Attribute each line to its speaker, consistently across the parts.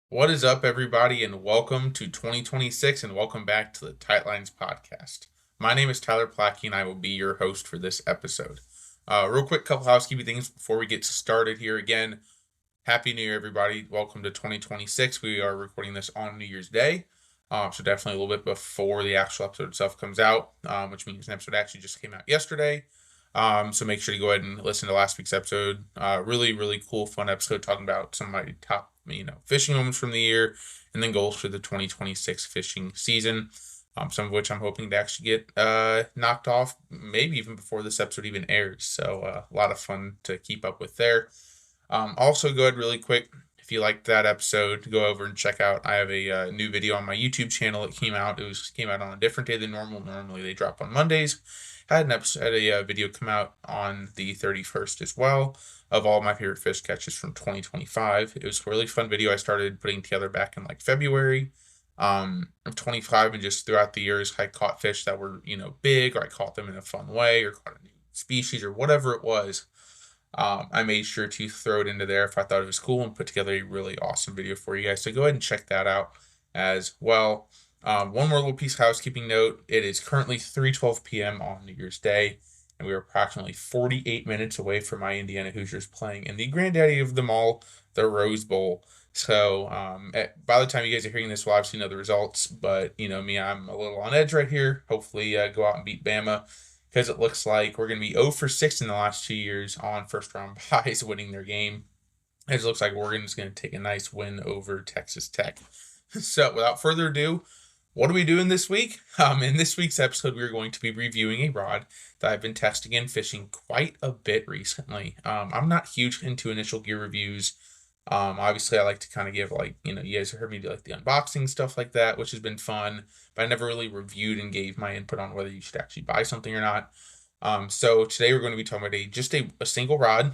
Speaker 1: What is up, everybody, and welcome to 2026, and welcome back to the Tight Lines podcast. My name is Tyler Plackey, and I will be your host for this episode. Real quick, couple housekeeping things before we get started here. Again, Happy New Year, everybody. Welcome to 2026. We are recording this on New Year's Day, so definitely a little bit before the actual episode itself comes out, which means an episode actually just came out yesterday. So make sure to go ahead and listen to last week's episode. Really, really cool, fun episode talking about some of my top, fishing moments from the year, and then goals for the 2026 fishing season. Some of which I'm hoping to actually get knocked off, maybe even before this episode even airs. So a lot of fun to keep up with there. Also, go ahead really quick. If you liked that episode, go over and check out. I have a new video on my YouTube channel. It came out. Came out on a different day than normal. Normally they drop on Mondays. Had a video come out on the 31st as well of all my favorite fish catches from 2025. It was a really fun video I started putting together back in like February of 25, and just throughout the years I caught fish that were big, or I caught them in a fun way, or caught a new species, or whatever it was. I made sure to throw it into there if I thought it was cool, and put together a really awesome video for you guys. So go ahead and check that out as well. One more little piece of housekeeping note. It is currently 3:12 p.m. on New Year's Day, and we are approximately 48 minutes away from my Indiana Hoosiers playing in the granddaddy of them all, the Rose Bowl. So by the time you guys are hearing this, we'll obviously know the results. But me, I'm a little on edge right here. Hopefully go out and beat Bama, because it looks like we're going to be 0 for 6 in the last 2 years on first-round byes winning their game. It looks like Oregon is going to take a nice win over Texas Tech. So without further ado, what are we doing this week? In this week's episode, we're going to be reviewing a rod that I've been testing and fishing quite a bit recently. I'm not huge into initial gear reviews. Obviously, I like to kind of give, you guys have heard me do like the unboxing stuff like that, which has been fun, but I never really reviewed and gave my input on whether you should actually buy something or not. So today we're going to be talking about a single rod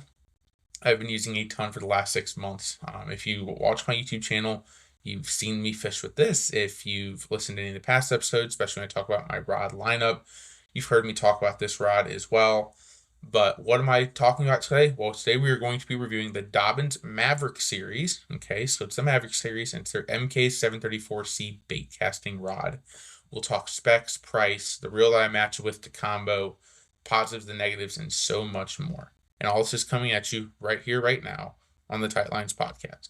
Speaker 1: I've been using a ton for the last 6 months. If you watch my YouTube channel, you've seen me fish with this. If you've listened to any of the past episodes, especially when I talk about my rod lineup, you've heard me talk about this rod as well. But what am I talking about today? Well, today we are going to be reviewing the Dobyn's Maverick series. Okay, so it's the Maverick series, and it's their MK734C baitcasting rod. We'll talk specs, price, the reel that I match it with to combo, positives, the negatives, and so much more. And all this is coming at you right here, right now on the Tight Lines podcast.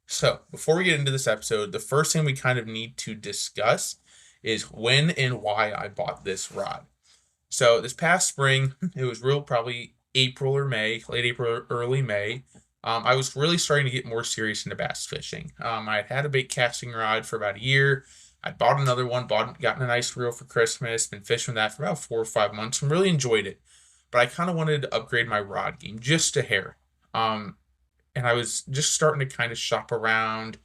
Speaker 1: So before we get into this episode, the first thing we kind of need to discuss is when and why I bought this rod. So this past spring, it was probably April or May, late April or early May. I was really starting to get more serious into bass fishing. I had a bait casting rod for about a year. I bought another one, gotten a nice reel for Christmas, been fishing with that for about 4 or 5 months, and really enjoyed it. But I kind of wanted to upgrade my rod game just a hair. And I was just starting to kind of shop around.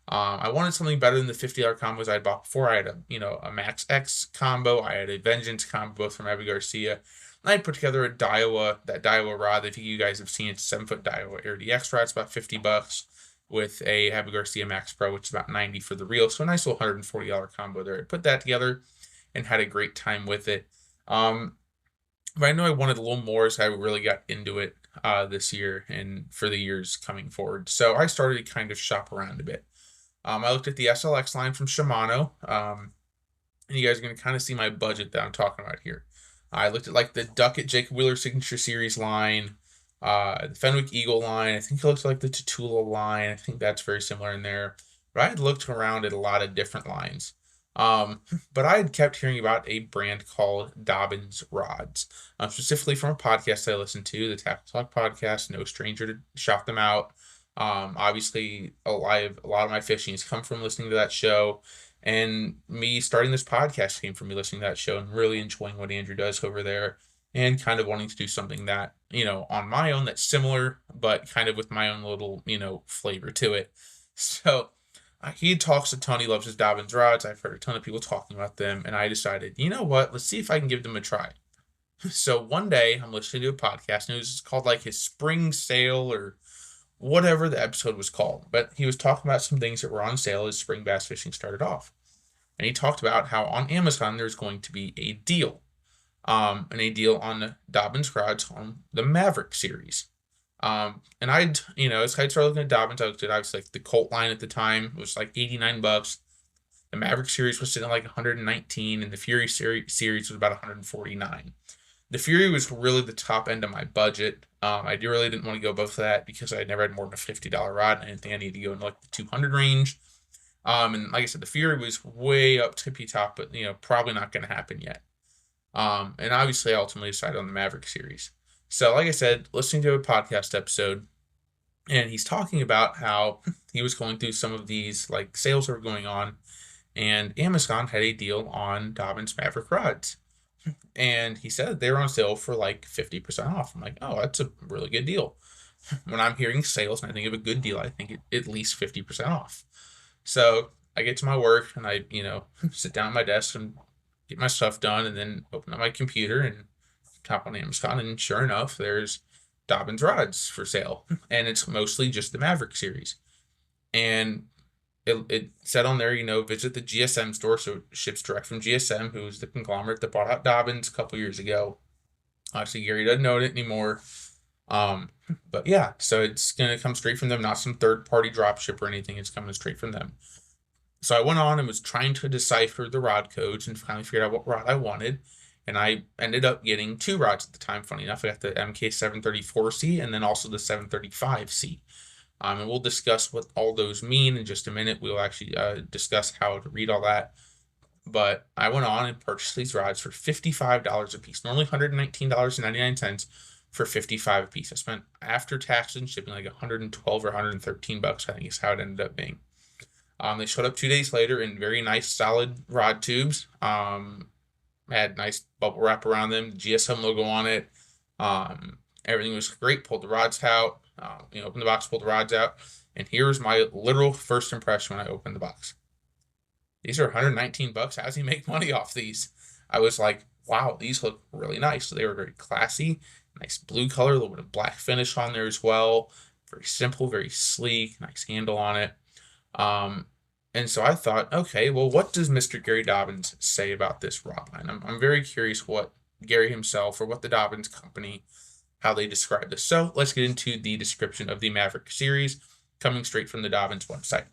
Speaker 1: I wanted something better than the $50 combos I'd bought before. I had a Max X combo. I had a Vengeance combo, both from Abby Garcia. And I put together that Daiwa rod. If you guys have seen it, it's a 7-foot Daiwa Air DX rod. It's about $50 with a Abby Garcia Max Pro, which is about $90 for the reel. So a nice little $140 combo there. I put that together and had a great time with it. But I know I wanted a little more, so I really got into it this year and for the years coming forward. So I started to kind of shop around a bit. I looked at the SLX line from Shimano, and you guys are going to kind of see my budget that I'm talking about here. I looked at like the Duckett Jacob Wheeler Signature Series line, the Fenwick Eagle line. I think I looked at like the Tatula line. I think that's very similar in there. But I had looked around at a lot of different lines. But I had kept hearing about a brand called Dobyn's Rods, specifically from a podcast I listened to, the Tackle Talk podcast. No stranger to shop them out. Obviously, a lot of my fishing has come from listening to that show, and me starting this podcast came from me listening to that show and really enjoying what Andrew does over there, and kind of wanting to do something that on my own that's similar, but kind of with my own little flavor to it. So he talks a ton. He loves his Dobyn's rods. I've heard a ton of people talking about them, and I decided, you know what? Let's see if I can give them a try. So one day I'm listening to a podcast, and it was called like his spring sale or whatever the episode was called. But he was talking about some things that were on sale as spring bass fishing started off. And he talked about how on Amazon there's going to be a deal. And a deal on the Dobyn's rods on the Maverick series. And as I started looking at Dobyns, I was like the Colt line at the time was like $89. The Maverick series was sitting at like 119, and the Fury series was about 149. The Fury was really the top end of my budget. Really didn't want to go above that because I never had more than a $50 rod, and I didn't think I needed to go in like the 200 range. And like I said, the Fury was way up tippy top, but probably not going to happen yet. And obviously, I ultimately decided on the Maverick series. So, like I said, listening to a podcast episode, and he's talking about how he was going through some of these like sales that were going on, and Amazon had a deal on Dobyn's Maverick rods. And he said they were on sale for like 50% off. I'm like, oh, that's a really good deal. When I'm hearing sales and I think of a good deal, I think at least 50% off. So I get to my work and I, sit down at my desk and get my stuff done, and then open up my computer and tap on Amazon, and sure enough, there's Dobyn's rods for sale, and it's mostly just the Maverick series. And it said on there, visit the GSM store, so it ships direct from GSM, who's the conglomerate that bought out Dobyn's a couple years ago. Obviously, Gary doesn't know it anymore. But yeah, so it's gonna come straight from them, not some third-party dropship or anything. It's coming straight from them. So I went on and was trying to decipher the rod codes and finally figured out what rod I wanted. And I ended up getting two rods at the time, funny enough. I got the MK734C and then also the 735C. And we'll discuss what all those mean in just a minute. We'll actually discuss how to read all that. But I went on and purchased these rods for $55 a piece. Normally $119.99 for $55 a piece. I spent, after tax and shipping, like $112 or $113, I think is how it ended up being. They showed up 2 days later in very nice, solid rod tubes. Had nice bubble wrap around them, the GSM logo on it. Everything was great. Pulled the rods out. Opened the box, pulled the rods out. And here's my literal first impression when I opened the box. These are $119. How does he make money off these? I was like, wow, these look really nice. So they were very classy. Nice blue color, a little bit of black finish on there as well. Very simple, very sleek, nice handle on it. And so I thought, okay, well, what does Mr. Gary Dobyns say about this rod line? I'm very curious what Gary himself or what the Dobyns company, how they describe this. So let's get into the description of the Maverick series coming straight from the Dobyns website.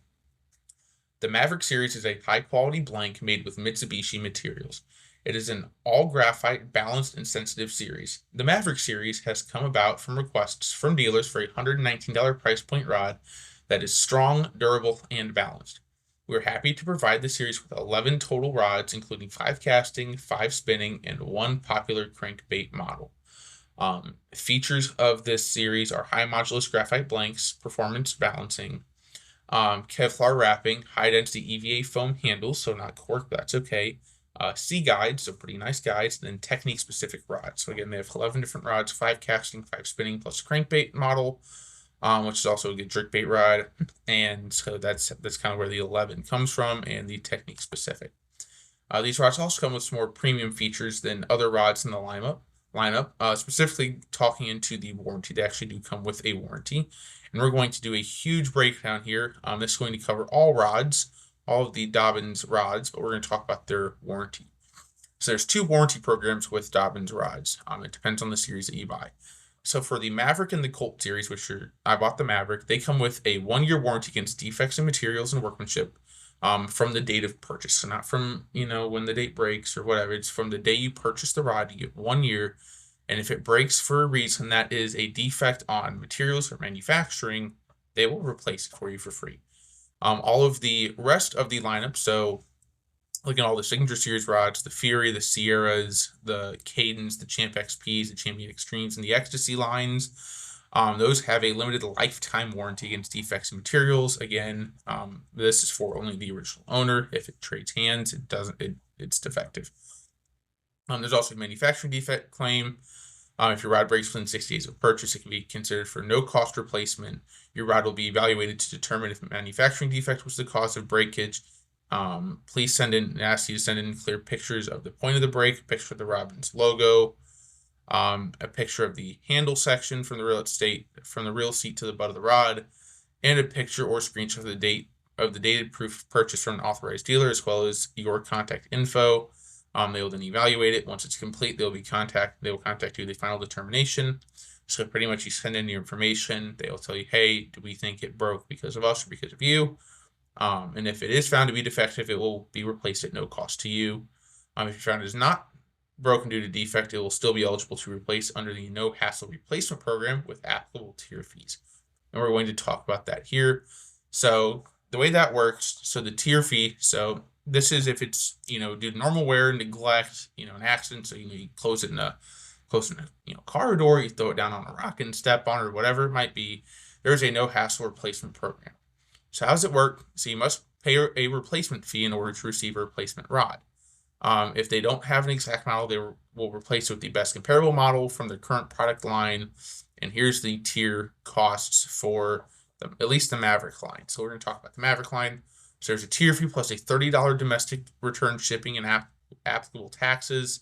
Speaker 1: The Maverick series is a high-quality blank made with Mitsubishi materials. It is an all-graphite, balanced, and sensitive series. The Maverick series has come about from requests from dealers for a $119 price point rod that is strong, durable, and balanced. We're happy to provide the series with 11 total rods, including 5 casting, 5 spinning, and 1 popular crankbait model. Features of this series are high modulus graphite blanks, performance balancing, Kevlar wrapping, high density EVA foam handles, so not cork, but that's okay. C guides, so pretty nice guides, and then technique specific rods. So again, they have 11 different rods, 5 casting, 5 spinning, plus crankbait model. Which is also a good jerkbait rod, and so that's kind of where the 11 comes from, and the technique specific. These rods also come with some more premium features than other rods in the lineup. Specifically talking into the warranty, they actually do come with a warranty, and we're going to do a huge breakdown here. This is going to cover all rods, all of the Dobyns rods, but we're going to talk about their warranty. So there's 2 warranty programs with Dobyns rods. It depends on the series that you buy. So for the Maverick and the Colt series, I bought the Maverick, they come with a 1-year warranty against defects in materials and workmanship from the date of purchase. So not from, when the date breaks or whatever. It's from the day you purchase the rod, you get 1 year. And if it breaks for a reason that is a defect on materials or manufacturing, they will replace it for you for free. All of the rest of the lineup, so looking at all the Signature Series rods, the Fury, the Sierras, the Cadence, the Champ XPs, the Champion Extremes, and the Ecstasy lines, those have a limited lifetime warranty against defects in materials. Again, this is for only the original owner. If it trades hands, it's defective. There's also a manufacturing defect claim. If your rod breaks within 60 days of purchase, it can be considered for no cost replacement. Your rod will be evaluated to determine if a manufacturing defect was the cause of breakage. Please ask you to send in clear pictures of the point of the break, a picture of the Dobyns logo, a picture of the handle section from the reel seat to the butt of the rod, and a picture or screenshot of the dated proof of purchase from an authorized dealer, as well as your contact info. They will then evaluate it. Once it's complete, they will contact you, the final determination. So pretty much you send in your information. They'll tell you, hey, do we think it broke because of us or because of you? And if it is found to be defective, it will be replaced at no cost to you. If you found it is not broken due to defect, it will still be eligible to replace under the no hassle replacement program with applicable tier fees. And we're going to talk about that here. So the way that works, so the tier fee, so this is if it's, due to normal wear, neglect, an accident. So, you close it in a car door, you throw it down on a rock and step on it or whatever it might be. There's a no hassle replacement program. So how does it work? So you must pay a replacement fee in order to receive a replacement rod. If they don't have an exact model, they will replace it with the best comparable model from their current product line. And here's the tier costs for at least the Maverick line. So we're going to talk about the Maverick line. So there's a tier fee plus a $30 domestic return shipping and applicable taxes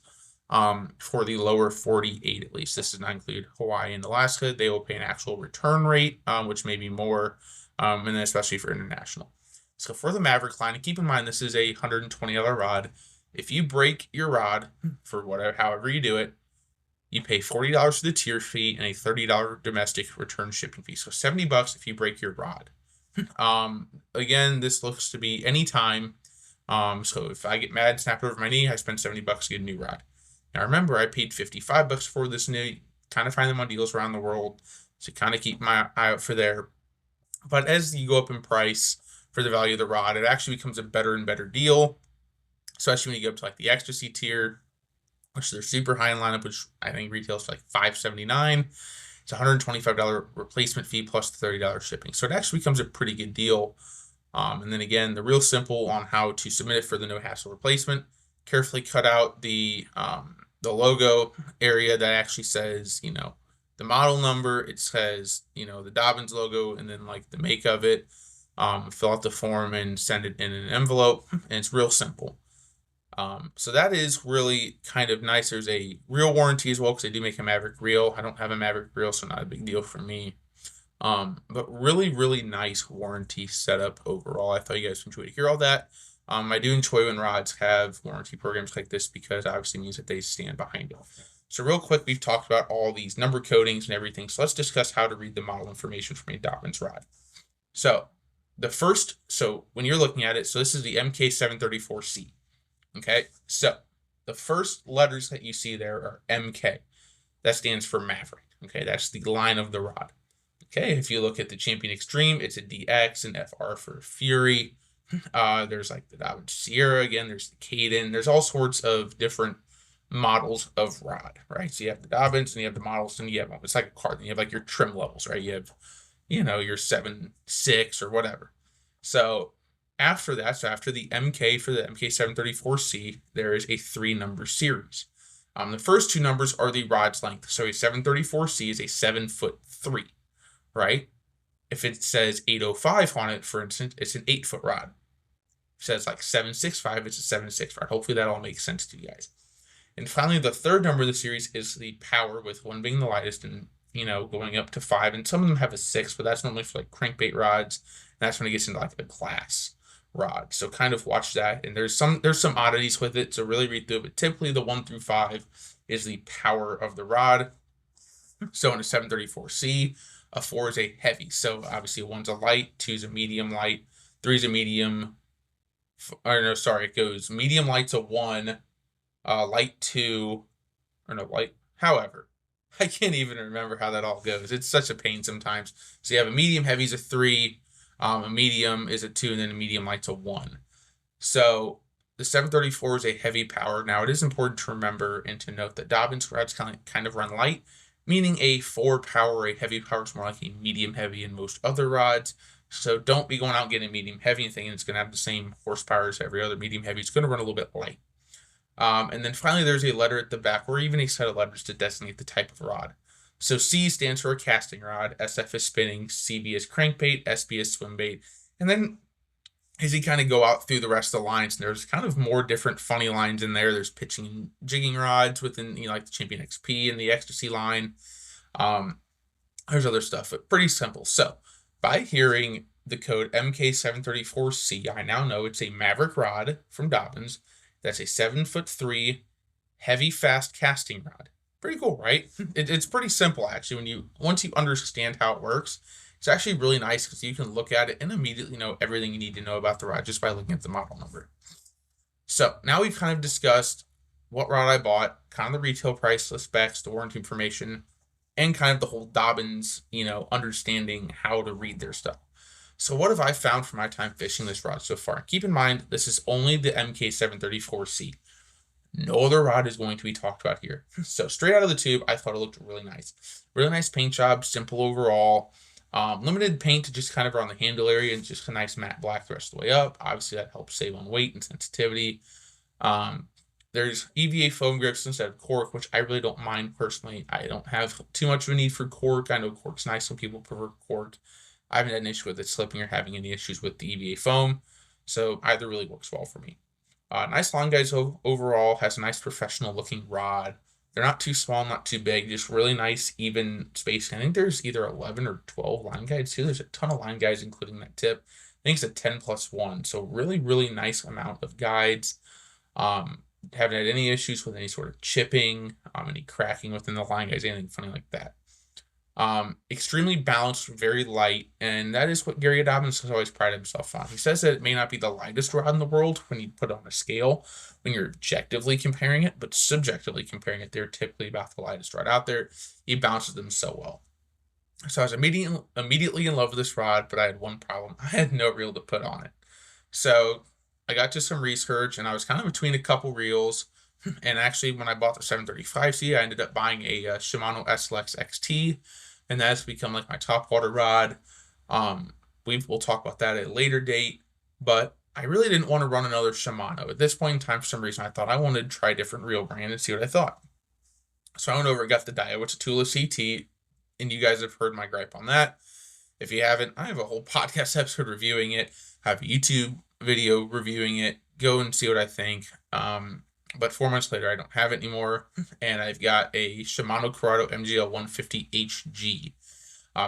Speaker 1: for the lower 48 at least. This does not include Hawaii and Alaska. They will pay an actual return rate, which may be more, and then especially for international. So for the Maverick line, and keep in mind this is a $120 rod. If you break your rod for however you do it, you pay $40 for the tier fee and a $30 domestic return shipping fee. So $70 if you break your rod. Again, this looks to be anytime. So if I get mad, snap it over my knee, I spend $70 to get a new rod. Now remember, I paid $55 for this new. Kind of find them on deals around the world, so kind of keep my eye out for there. But as you go up in price for the value of the rod, it actually becomes a better and better deal. Especially when you go up to like the ecstasy tier, which they're super high in lineup, which I think retails for like $579. It's a $125 replacement fee plus the $30 shipping. So it actually becomes a pretty good deal. And then again, the real simple on how to submit it for the no hassle replacement. Carefully cut out the logo area that actually says, the model number. It says, the Dobyn's logo and then like the make of it. Fill out the form and send it in an envelope. And it's real simple. So that is really kind of nice. There's a real warranty as well because they do make a Maverick reel. I don't have a Maverick reel, so not a big deal for me. But really, really nice warranty setup overall. I thought you guys enjoyed to hear all that. I do enjoy when rods have warranty programs like this because obviously means that they stand behind it. So real quick, we've talked about all these number codings and everything. So let's discuss how to read the model information from a Dobyn's rod. So when you're looking at it, so this is the MK734C. Okay, so the first letters that you see there are MK. That stands for Maverick. Okay, that's the line of the rod. Okay, if you look at the Champion Extreme, it's a DX and FR for Fury. There's like the Dobyn Sierra again. There's the Caden. There's all sorts of different models of rod, right? So you have the Dobyns and you have the models, and you have it's like a card. And you have like your trim levels, right? You have, your 7.6 or whatever. So after that, after the MK for the MK734C, there is a 3-number series. The first 2 numbers are the rod's length. So a 734C is a 7'3", right? If it says 805 on it, for instance, it's an 8-foot rod. If it says like 765, it's a 7'6" rod. Hopefully that all makes sense to you guys. And finally, the third number of the series is the power, with 1 being the lightest and, going up to 5. And some of them have a 6, but that's normally for like crankbait rods. And that's when it gets into like a glass rod. So kind of watch that. And there's some oddities with it, so really read through it. But typically the 1 through 5 is the power of the rod. So in a 734C, a 4 is a heavy. So obviously 1's a light, 2's a medium light, 3's a medium. It goes medium light's a 1, light 2, or no, light. However, I can't even remember how that all goes. It's such a pain sometimes. So you have a medium heavy's a 3, a medium is a 2, and then a medium light's a 1. So the 734 is a heavy power. Now, it is important to remember and to note that Dobyn's rods kind of run light, meaning a 4 power, a heavy power is more like a medium heavy in most other rods. So don't be going out and getting a medium heavy and thinking it's going to have the same horsepower as every other medium heavy. It's going to run a little bit light. And then finally, there's a letter at the back, or even a set of letters to designate the type of rod. So C stands for a casting rod, SF is spinning, CB is crankbait, SB is swim bait. And then as you kind of go out through the rest of the lines, there's kind of more different funny lines in there. There's pitching and jigging rods within, like the Champion XP and the Ecstasy line. There's other stuff, but pretty simple. So by hearing the code MK734C, I now know it's a Maverick rod from Dobyn's. That's a 7'3" heavy fast casting rod. Pretty cool, right? It's pretty simple actually. Once you understand how it works, it's actually really nice because you can look at it and immediately know everything you need to know about the rod just by looking at the model number. So now we've kind of discussed what rod I bought, kind of the retail price, the specs, the warranty information, and kind of the whole Dobyn's, understanding how to read their stuff. So what have I found from my time fishing this rod so far? Keep in mind, this is only the MK734C. No other rod is going to be talked about here. So straight out of the tube, I thought it looked really nice. Really nice paint job, simple overall. Limited paint to just kind of around the handle area and just a nice matte black the rest of the way up. Obviously, that helps save on weight and sensitivity. There's EVA foam grips instead of cork, which I really don't mind personally. I don't have too much of a need for cork. I know cork's nice. Some people prefer cork. I haven't had an issue with it slipping or having any issues with the EVA foam. So either really works well for me. Nice line guides overall. Has a nice professional looking rod. They're not too small, not too big. Just really nice, even spacing. I think there's either 11 or 12 line guides too. There's a ton of line guides, including that tip. I think it's a 10+1. So really, really nice amount of guides. Haven't had any issues with any sort of chipping, any cracking within the line guides, anything funny like that. Extremely balanced, very light, and that is what Gary Dobyn has always prided himself on. He says that it may not be the lightest rod in the world when you put it on a scale, when you're objectively comparing it, but subjectively comparing it, they're typically about the lightest rod out there. He balances them so well. So I was immediately in love with this rod, but I had one problem. I had no reel to put on it. So I got to some research, and I was kind of between a couple reels. And actually, when I bought the 735C, I ended up buying a Shimano SLX XT, and that's become like my top water rod. We'll talk about that at a later date, but I really didn't want to run another Shimano. At this point in time, for some reason, I thought I wanted to try a different reel brand and see what I thought. So I went over and got the Daiwa Tula CT, and you guys have heard my gripe on that. If you haven't, I have a whole podcast episode reviewing it. I have a YouTube video reviewing it. Go and see what I think. But 4 months later, I don't have it anymore, and I've got a Shimano Corrado MGL 150 HG.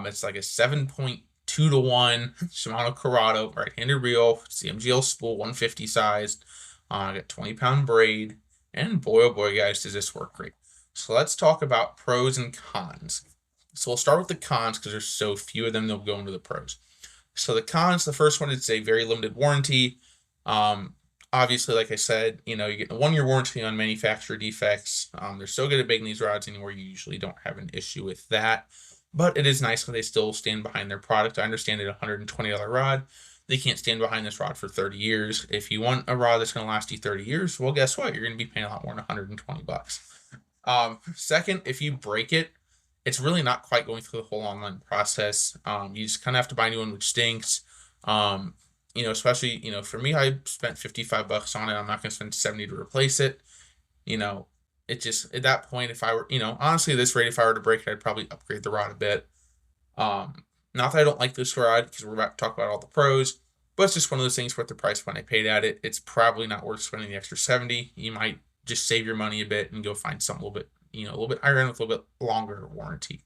Speaker 1: It's like a 7.2 to 1 Shimano Corrado right-handed reel. It's the MGL spool, 150 sized. I got 20-pound braid, and boy, oh boy, guys, does this work great. So let's talk about pros and cons. So we'll start with the cons because there's so few of them. They'll go into the pros. So the cons, the first one is a very limited warranty. Obviously, like I said, you get a 1-year warranty on manufacturer defects. They're so good at making these rods anymore, you usually don't have an issue with that. But it is nice when they still stand behind their product. I understand at a $120 rod, they can't stand behind this rod for 30 years. If you want a rod that's going to last you 30 years, well, guess what? You're going to be paying a lot more than $120. Second, if you break it, it's really not quite going through the whole online process. You just kind of have to buy a new one, which stinks. Especially, for me, I spent $55 on it. I'm not going to spend $70 to replace it. It just, at that point, if I were, honestly, at this rate, if I were to break it, I'd probably upgrade the rod a bit. Not that I don't like this rod, because we're about to talk about all the pros, but it's just one of those things worth the price when I paid at it. It's probably not worth spending the extra $70. You might just save your money a bit and go find something a little bit higher end with a little bit longer warranty.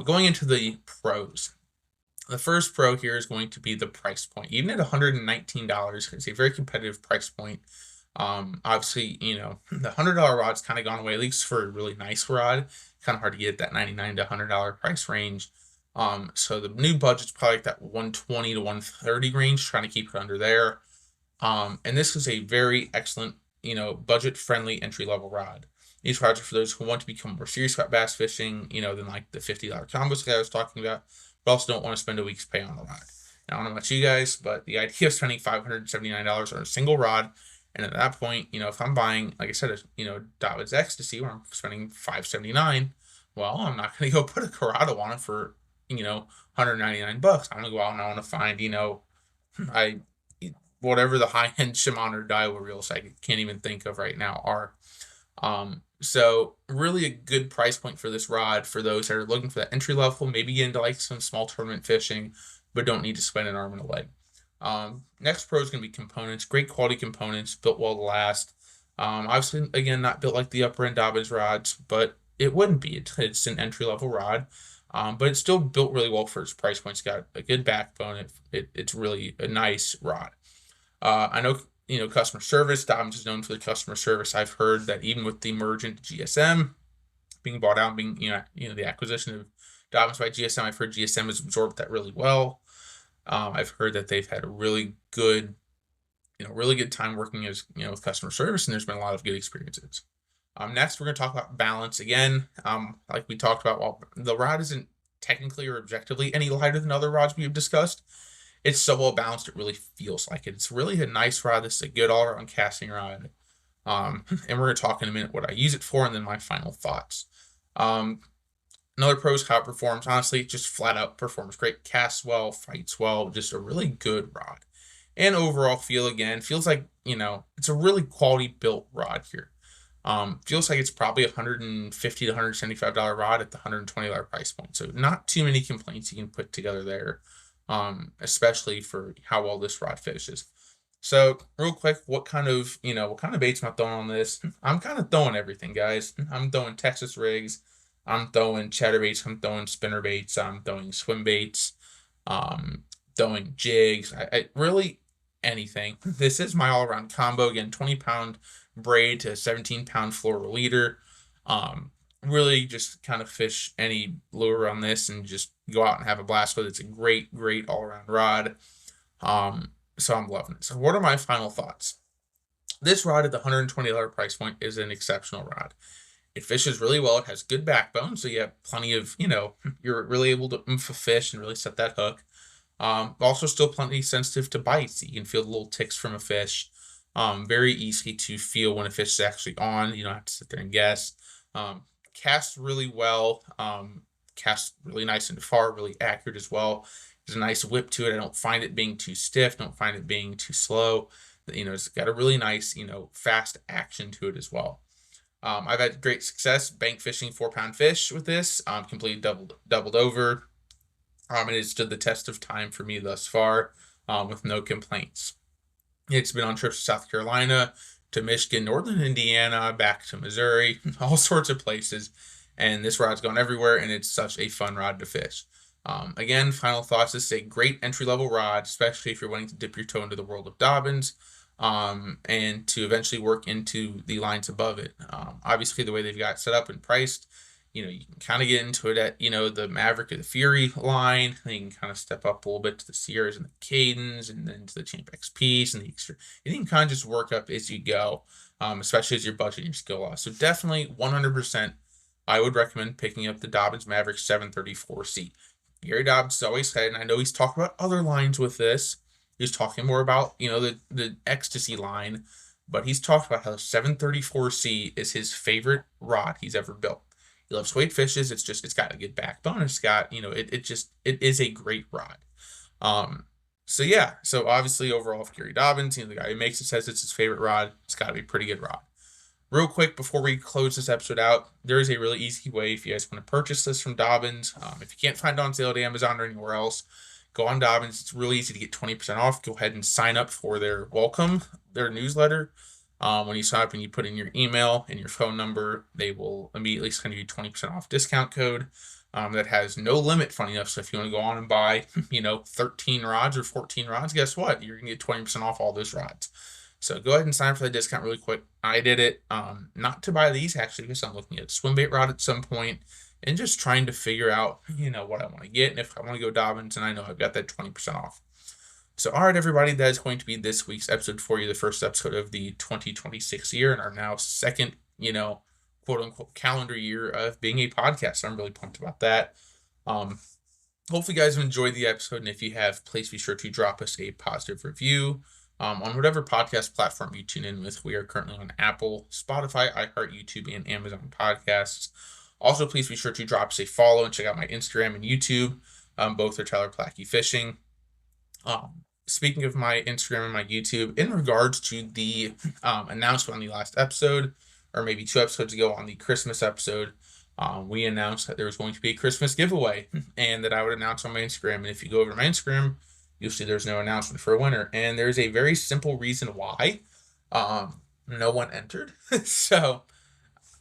Speaker 1: Going into the pros. The first pro here is going to be the price point. Even at $119, it's a very competitive price point. Obviously, the $100 rod's kind of gone away, at least for a really nice rod. Kind of hard to get that $99 to $100 price range. So the new budget's probably like that $120 to $130 range, trying to keep it under there. And this is a very excellent, budget-friendly entry-level rod. These rods are for those who want to become more serious about bass fishing, than like the $50 combos that I was talking about, but also don't want to spend a week's pay on the rod. Now, I don't know about you guys, but the idea of spending $579 on a single rod, and at that point, if I'm buying, like I said, Dobyn's Ecstasy, where I'm spending $579, well, I'm not going to go put a Corrado on it for, $199. I'm going to go out and I want to find, whatever the high-end Shimano or Daiwa reels I can't even think of right now are. So really a good price point for this rod for those that are looking for that entry level, maybe get into like some small tournament fishing, but don't need to spend an arm and a leg. Next pro is going to be components, great quality components, built well to last. Obviously, again, not built like the upper end Dobyn's rods, but it wouldn't be. It's an entry level rod, but it's still built really well for its price point. It's got a good backbone. It's really a nice rod. I know, customer service. Dobyn's is known for the customer service. I've heard that even with the merge into GSM, being bought out, being the acquisition of Dobyn by GSM. I've heard GSM has absorbed that really well. I've heard that they've had a really good time working as with customer service, and there's been a lot of good experiences. Next, we're going to talk about balance again. Like we talked about, while the rod isn't technically or objectively any lighter than other rods we've discussed, it's so well balanced it really feels like it. It's really a nice rod. This is a good all-around casting rod. And we're going to talk in a minute what I use it for and then my final thoughts. Another pro is how it performs. Honestly, it just flat out performs great. Casts well, fights well, just a really good rod. And overall feel, again, feels like, it's a really quality built rod here. Feels like it's probably $150 to $175 rod at the $120 price point. So not too many complaints you can put together there, especially for how well this rod finishes. So real quick, what kind of baits am I throwing on this? I'm kind of throwing everything, guys. I'm throwing Texas rigs. I'm throwing chatterbaits. I'm throwing spinner baits. I'm throwing swim baits. Throwing jigs. I really anything. This is my all-around combo. Again, 20-pound braid to 17-pound floral leader. Really just kind of fish any lure on this and just go out and have a blast with it. It's a great all-around rod. So I'm loving it. So what are my final thoughts? This rod at the $120 price point is an exceptional rod. It fishes really well. It has good backbone, so you have plenty of, you're really able to oomph a fish and really set that hook. Also still plenty sensitive to bites. You can feel the little ticks from a fish. Very easy to feel when a fish is actually on. You don't have to sit there and guess. Casts really well. Casts really nice and far, really accurate as well. There's a nice whip to it. I don't find it being too stiff. Don't find it being too slow. It's got a really nice, fast action to it as well. I've had great success bank fishing 4-pound fish with this. Completely doubled over. It has stood the test of time for me thus far, with no complaints. It's been on trips to South Carolina, to Michigan, northern Indiana, back to Missouri, all sorts of places. And this rod's gone everywhere, and it's such a fun rod to fish. Again, final thoughts. This is a great entry-level rod, especially if you're wanting to dip your toe into the world of Dobyns, and to eventually work into the lines above it. Obviously, the way they've got it set up and priced, you can kind of get into it at, the Maverick or the Fury line. Then you can kind of step up a little bit to the Sierras and the Cadens, and then to the Champ XPs and the Extra. You can kind of just work up as you go, especially as your budget and your skill loss. So definitely 100%, I would recommend picking up the Dobyn's Maverick 734C. Gary Dobbs always said, and I know he's talked about other lines with this. He's talking more about, the Ecstasy line, but he's talked about how the 734C is his favorite rod he's ever built. He loves weight fishes. It's got a good backbone. It's got, it is a great rod. So obviously overall for Gary Dobyns, the guy who makes it says it's his favorite rod. It's got to be a pretty good rod. Real quick, before we close this episode out, there is a really easy way if you guys want to purchase this from Dobyns. If you can't find it on sale at Amazon or anywhere else, go on Dobyns. It's really easy to get 20% off. Go ahead and sign up for their newsletter. When you sign up and you put in your email and your phone number, they will immediately send you a 20% off discount code that has no limit, funny enough. So if you want to go on and buy, 13 rods or 14 rods, guess what? You're going to get 20% off all those rods. So go ahead and sign up for the discount really quick. I did it not to buy these, actually, because I'm looking at a swim bait rod at some point and just trying to figure out, what I want to get. And if I want to go Dobyns, and I know I've got that 20% off. So, all right, everybody, that is going to be this week's episode for you, the first episode of the 2026 year and our now second, quote-unquote calendar year of being a podcast. I'm really pumped about that. Hopefully, you guys have enjoyed the episode, and if you have, please be sure to drop us a positive review on whatever podcast platform you tune in with. We are currently on Apple, Spotify, iHeart, YouTube, and Amazon Podcasts. Also, please be sure to drop us a follow and check out my Instagram and YouTube. Both are Tyler Plackey Fishing. Speaking of my Instagram and my YouTube, in regards to the announcement on the last episode, or maybe 2 episodes ago on the Christmas episode, we announced that there was going to be a Christmas giveaway and that I would announce on my Instagram. And if you go over to my Instagram, you'll see there's no announcement for a winner. And there's a very simple reason why no one entered. So,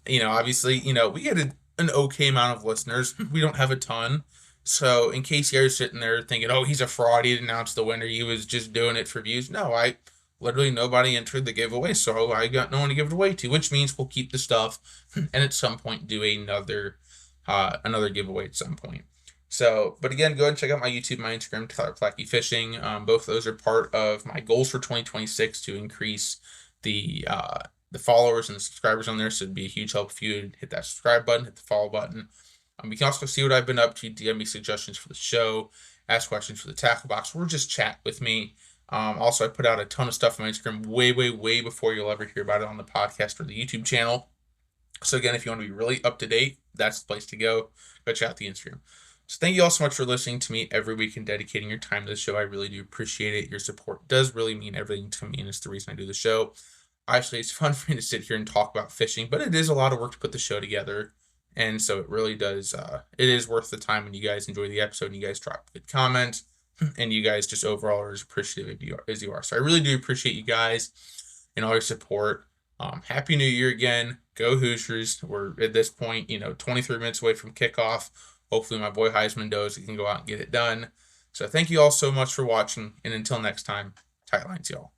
Speaker 1: obviously, we get an okay amount of listeners. We don't have a ton. So in case you're sitting there thinking, oh, he's a fraud, he didn't announce the winner, he was just doing it for views. No, I literally nobody entered the giveaway, so I got no one to give it away to, which means we'll keep the stuff and at some point do another giveaway at some point. So, but again, go ahead and check out my YouTube, my Instagram, Tyler Plackey Fishing. Both of those are part of my goals for 2026 to increase the followers and the subscribers on there. So it'd be a huge help if you would hit that subscribe button, hit the follow button. You can also see what I've been up to, DM me suggestions for the show, ask questions for the tackle box, or just chat with me. Also, I put out a ton of stuff on my Instagram way, way, way before you'll ever hear about it on the podcast or the YouTube channel. So again, if you want to be really up to date, that's the place to go. Go check out the Instagram. So thank you all so much for listening to me every week and dedicating your time to the show. I really do appreciate it. Your support does really mean everything to me, and it's the reason I do the show. Actually, it's fun for me to sit here and talk about fishing, but it is a lot of work to put the show together. And so it really does, it is worth the time when you guys enjoy the episode and you guys drop good comments and you guys just overall are as appreciative as you are. So I really do appreciate you guys and all your support. Happy New Year again. Go Hoosiers. We're at this point, 23 minutes away from kickoff. Hopefully my boy Heisman knows he can go out and get it done. So thank you all so much for watching. And until next time, tight lines, y'all.